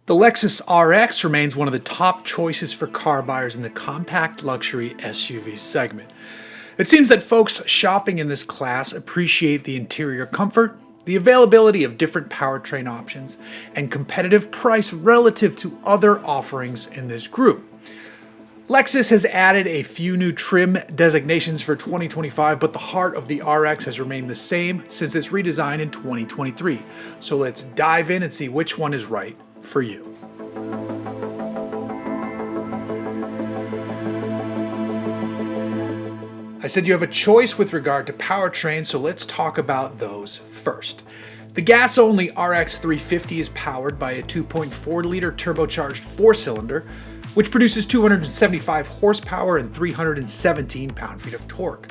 The Lexus RX remains one of the top choices for car buyers in the compact luxury SUV segment. It seems that folks shopping in this class appreciate the interior comfort, the availability of different powertrain options, and competitive price relative to other offerings in this group. Lexus has added a few new trim designations for 2025, but the heart of the RX has remained the same since its redesign in 2023. So let's dive in and see which one is right for you. I said you have a choice with regard to powertrain, so let's talk about those first. The gas-only RX 350 is powered by a 2.4-liter turbocharged four-cylinder, which produces 275 horsepower and 317 pound-feet of torque.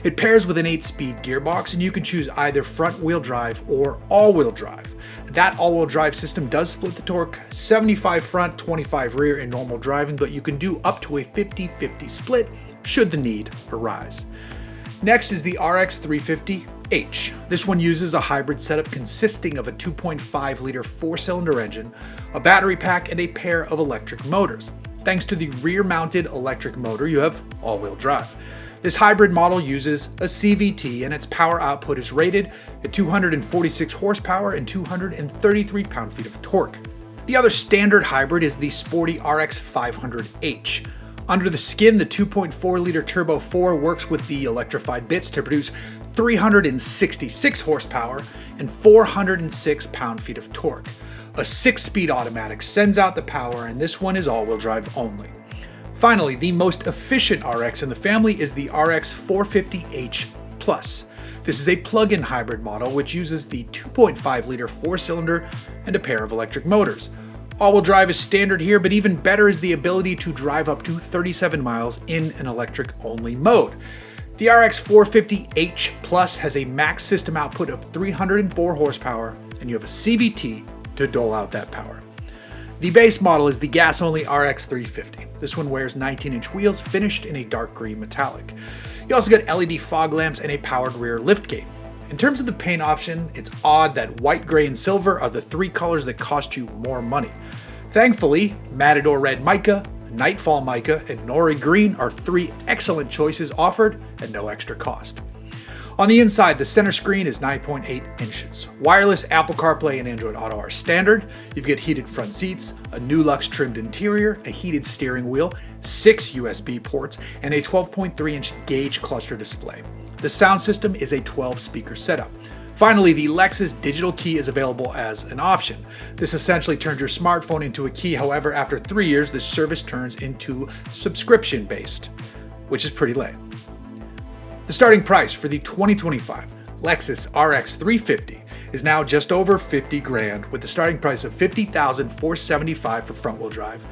It pairs with an 8-speed gearbox, and you can choose either front-wheel drive or all-wheel drive. That all-wheel drive system does split the torque, 75 front, 25 rear in normal driving, but you can do up to a 50-50 split should the need arise. Next is the RX 350H. This one uses a hybrid setup consisting of a 2.5-liter four-cylinder engine, a battery pack, and a pair of electric motors. Thanks to the rear-mounted electric motor, you have all-wheel drive. This hybrid model uses a CVT, and its power output is rated at 246 horsepower and 233 pound-feet of torque. The other standard hybrid is the sporty RX 500H. Under the skin, the 2.4-liter Turbo 4 works with the electrified bits to produce 366 horsepower and 406 pound-feet of torque. A 6-speed automatic sends out the power, and this one is all-wheel drive only. Finally, the most efficient RX in the family is the RX 450H Plus. This is a plug-in hybrid model which uses the 2.5-liter four-cylinder and a pair of electric motors. All-wheel drive is standard here, but even better is the ability to drive up to 37 miles in an electric-only mode. The RX 450H Plus has a max system output of 304 horsepower, and you have a CVT to dole out that power. The base model is the gas-only RX 350. This one wears 19-inch wheels finished in a dark green metallic. You also get LED fog lamps and a powered rear liftgate. In terms of the paint option, it's odd that white, gray, and silver are the three colors that cost you more money. Thankfully, Matador Red Mica, Nightfall Mica, and Nori Green are three excellent choices offered at no extra cost. On the inside, the center screen is 9.8 inches. Wireless Apple CarPlay and Android Auto are standard. You get heated front seats, a new luxe trimmed interior, a heated steering wheel, 6 USB ports, and a 12.3-inch gauge cluster display. The sound system is a 12-speaker setup. Finally, the Lexus digital key is available as an option. This essentially turns your smartphone into a key. However, after 3 years, this service turns into subscription-based, which is pretty lame. The starting price for the 2025 Lexus RX 350 is now just over $50,000, with the starting price of $50,475 for front-wheel drive,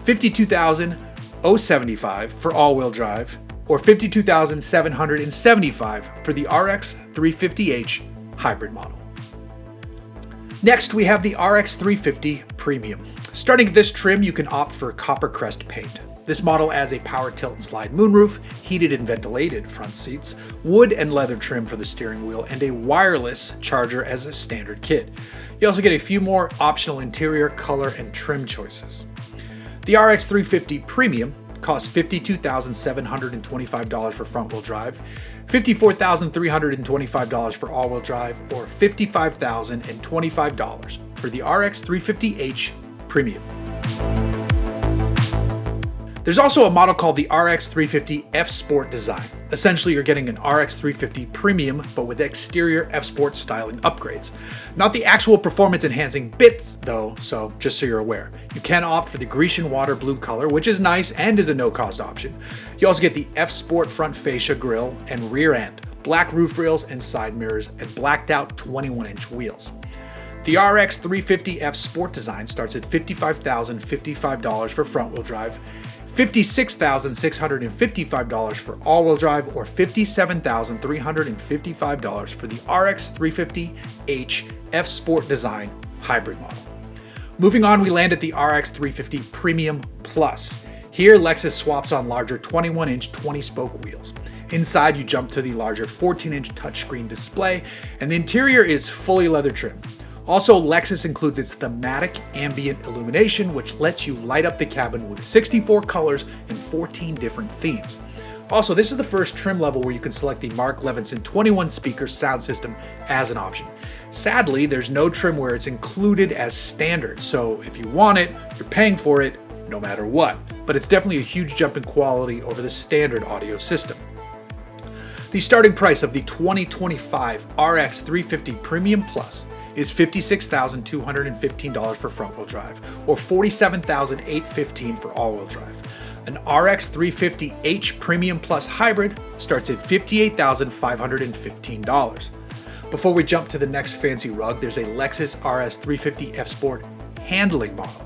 $52,075 for all-wheel drive, or $52,775 for the RX 350H hybrid model. Next, we have the RX 350 Premium. Starting at this trim, you can opt for copper crest paint. This model adds a power tilt and slide moonroof, heated and ventilated front seats, wood and leather trim for the steering wheel, and a wireless charger as a standard kit. You also get a few more optional interior, color, and trim choices. The RX 350 Premium costs $52,725 for front-wheel drive, $54,325 for all-wheel drive, or $55,025 for the RX 350H Premium. There's also a model called the RX 350 F Sport design. Essentially, you're getting an RX 350 Premium, but with exterior F Sport styling upgrades. Not the actual performance-enhancing bits, though, so just so you're aware. You can opt for the Grecian water blue color, which is nice and is a no-cost option. You also get the F Sport front fascia grille and rear end, black roof rails and side mirrors, and blacked-out 21-inch wheels. The RX 350 F Sport design starts at $55,055 for front-wheel drive, $56,655 for all-wheel drive, or $57,355 for the RX 350H F Sport design hybrid model. Moving on, we land at the RX 350 Premium Plus. Here, Lexus swaps on larger 21-inch 20-spoke wheels. Inside, you jump to the larger 14-inch touchscreen display, and the interior is fully leather trimmed. Also, Lexus includes its thematic ambient illumination, which lets you light up the cabin with 64 colors and 14 different themes. Also, this is the first trim level where you can select the Mark Levinson 21 speaker sound system as an option. Sadly, there's no trim where it's included as standard, so if you want it, you're paying for it no matter what. But it's definitely a huge jump in quality over the standard audio system. The starting price of the 2025 RX 350 Premium Plus is $56,215 for front-wheel drive, or $47,815 for all-wheel drive. An RX 350h Premium Plus Hybrid starts at $58,515. Before we jump to the next fancy rug, there's a Lexus RS 350 F Sport handling model.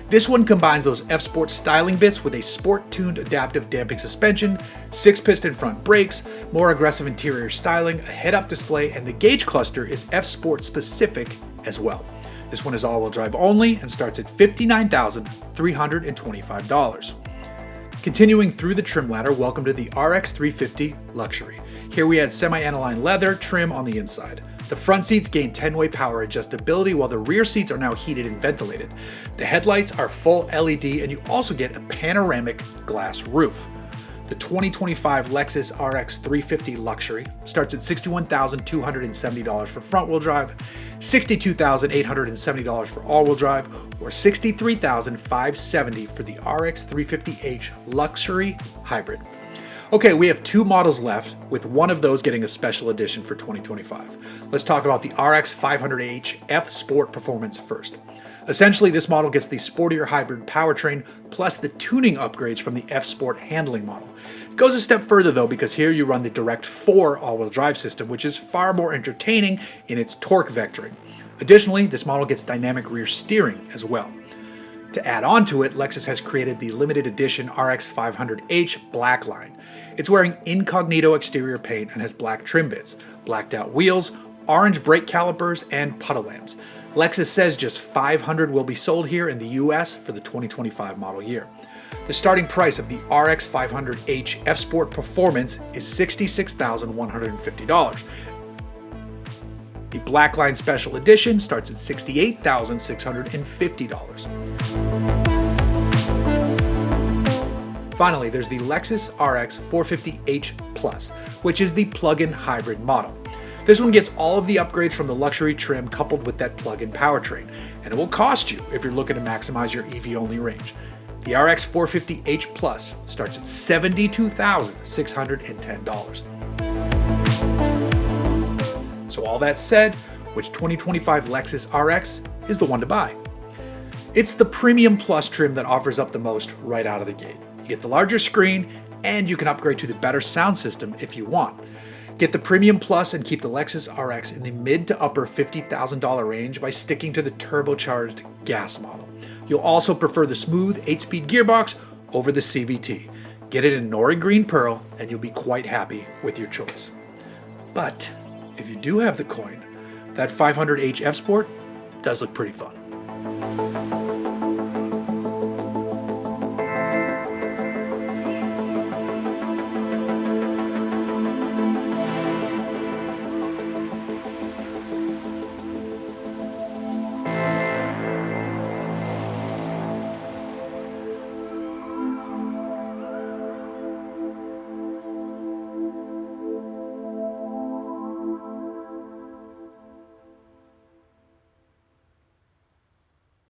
This one combines those F Sport styling bits with a sport-tuned adaptive damping suspension, 6-piston front brakes, more aggressive interior styling, a head-up display, and the gauge cluster is F Sport specific as well. This one is all-wheel drive only and starts at $59,325. Continuing through the trim ladder, welcome to the RX 350 Luxury. Here we add semi-aniline leather trim on the inside. The front seats gain 10-way power adjustability while the rear seats are now heated and ventilated. The headlights are full LED and you also get a panoramic glass roof. The 2025 Lexus RX 350 Luxury starts at $61,270 for front-wheel drive, $62,870 for all-wheel drive, or $63,570 for the RX 350h Luxury Hybrid. Okay, we have two models left, with one of those getting a special edition for 2025. Let's talk about the RX 500h F Sport Performance first. Essentially, this model gets the sportier hybrid powertrain plus the tuning upgrades from the F Sport handling model. It goes a step further though, because here you run the Direct 4 all-wheel drive system, which is far more entertaining in its torque vectoring. Additionally, this model gets dynamic rear steering as well. To add on to it, Lexus has created the limited edition RX 500h Black line. It's wearing incognito exterior paint and has black trim bits, blacked out wheels, orange brake calipers, and puddle lamps. Lexus says just 500 will be sold here in the US for the 2025 model year. The starting price of the RX 500h F Sport Performance is $66,150. The Black Line Special Edition starts at $68,650. Finally, there's the Lexus RX 450h Plus, which is the plug-in hybrid model. This one gets all of the upgrades from the luxury trim coupled with that plug-in powertrain, and it will cost you if you're looking to maximize your EV-only range. The RX 450h Plus starts at $72,610. So all that said, which 2025 Lexus RX is the one to buy? It's the Premium Plus trim that offers up the most right out of the gate. You get the larger screen, and you can upgrade to the better sound system if you want. Get the Premium Plus and keep the Lexus RX in the mid to upper $50,000 range by sticking to the turbocharged gas model. You'll also prefer the smooth 8-speed gearbox over the CVT. Get it in Nori Green Pearl, and you'll be quite happy with your choice. But if you do have the coin, that 500h F Sport does look pretty fun.